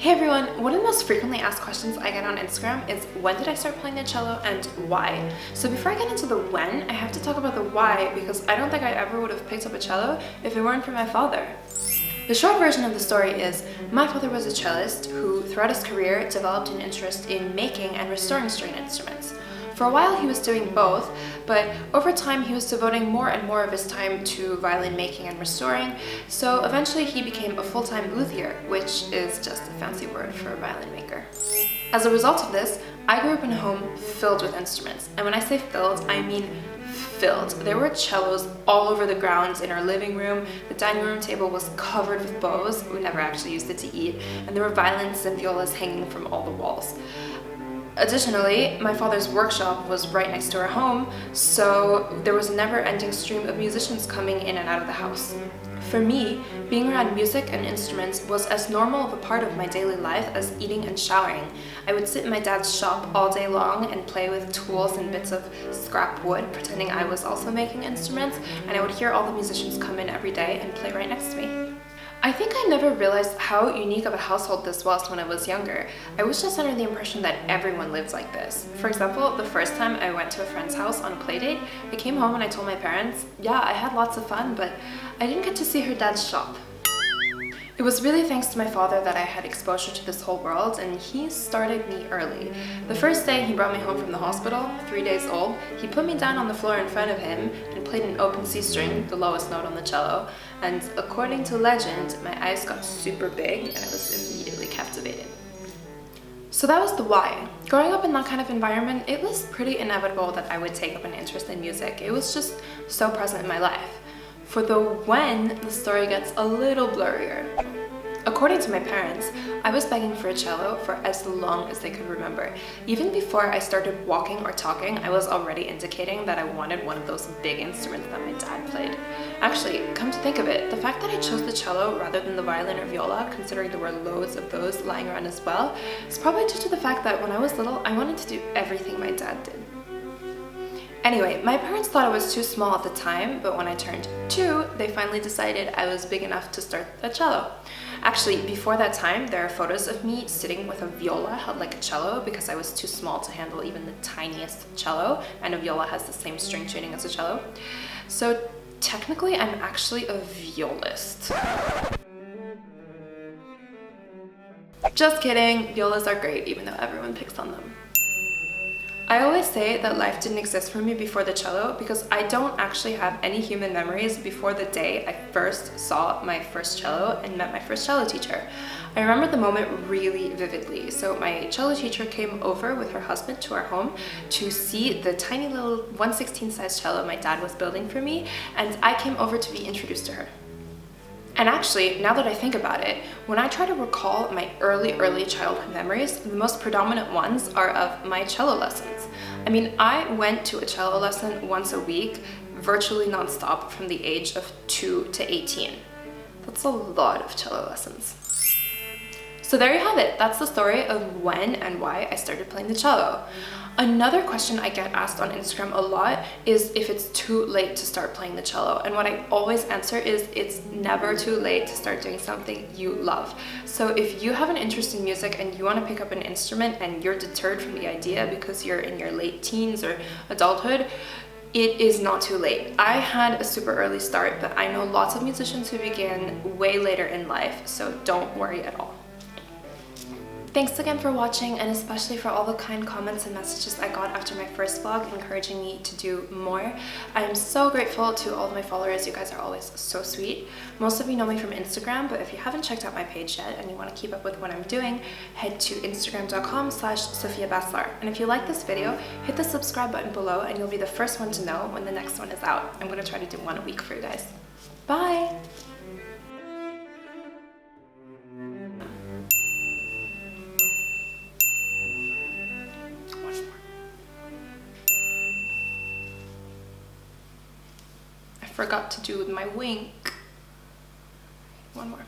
Hey everyone, one of the most frequently asked questions I get on Instagram is when did I start playing the cello and why? So before I get into the when, I have to talk about the why because I don't think I ever would have picked up a cello if it weren't for my father. The short version of the story is, my father was a cellist who throughout his career developed an interest in making and restoring string instruments. For a while he was doing both, but over time he was devoting more and more of his time to violin making and restoring, so eventually he became a full-time luthier, which is just a fancy word for a violin maker. As a result of this, I grew up in a home filled with instruments, and when I say filled, I mean filled. There were cellos all over the grounds in our living room, the dining room table was covered with bows, we never actually used it to eat, and there were violins and violas hanging from all the walls. Additionally, my father's workshop was right next to our home, so there was a never-ending stream of musicians coming in and out of the house. For me, being around music and instruments was as normal of a part of my daily life as eating and showering. I would sit in my dad's shop all day long and play with tools and bits of scrap wood, pretending I was also making instruments, and I would hear all the musicians come in every day and play right next to me. I think I never realized how unique of a household this was when I was younger. I was just under the impression that everyone lives like this. For example, the first time I went to a friend's house on a playdate, I came home and I told my parents, yeah, I had lots of fun, but I didn't get to see her dad's shop. It was really thanks to my father that I had exposure to this whole world, and he started me early. The first day he brought me home from the hospital, 3 days old, he put me down on the floor in front of him and played an open C string, the lowest note on the cello, and according to legend, my eyes got super big and I was immediately captivated. So that was the why. Growing up in that kind of environment, it was pretty inevitable that I would take up an interest in music. It was just so present in my life. For the when, the story gets a little blurrier. According to my parents, I was begging for a cello for as long as they could remember. Even before I started walking or talking, I was already indicating that I wanted one of those big instruments that my dad played. Actually, come to think of it, the fact that I chose the cello rather than the violin or viola, considering there were loads of those lying around as well, is probably due to the fact that when I was little, I wanted to do everything my dad did. Anyway, my parents thought I was too small at the time, but when I turned 2, they finally decided I was big enough to start the cello. Actually, before that time, there are photos of me sitting with a viola held like a cello because I was too small to handle even the tiniest cello, and a viola has the same string tuning as a cello. So technically, I'm actually a violist. Just kidding, violas are great even though everyone picks on them. I always say that life didn't exist for me before the cello because I don't actually have any human memories before the day I first saw my first cello and met my first cello teacher. I remember the moment really vividly. So my cello teacher came over with her husband to our home to see the tiny little 1/16 size cello my dad was building for me, and I came over to be introduced to her. And actually, now that I think about it, when I try to recall my early childhood memories, the most predominant ones are of my cello lessons. I mean, I went to a cello lesson once a week, virtually nonstop from the age of 2 to 18. That's a lot of cello lessons. So there you have it. That's the story of when and why I started playing the cello. Another question I get asked on Instagram a lot is if it's too late to start playing the cello, and what I always answer is it's never too late to start doing something you love. So if you have an interest in music and you want to pick up an instrument and you're deterred from the idea because you're in your late teens or adulthood, it is not too late. I had a super early start, but I know lots of musicians who begin way later in life, so don't worry at all. Thanks again for watching, and especially for all the kind comments and messages I got after my first vlog encouraging me to do more. I am so grateful to all of my followers. You guys are always so sweet. Most of you know me from Instagram, but if you haven't checked out my page yet and you want to keep up with what I'm doing, head to instagram.com/Sophia Bacelar. And if you like this video, hit the subscribe button below and you'll be the first one to know when the next one is out. I'm going to try to do one a week for you guys. Bye! Forgot to do my wink. One more.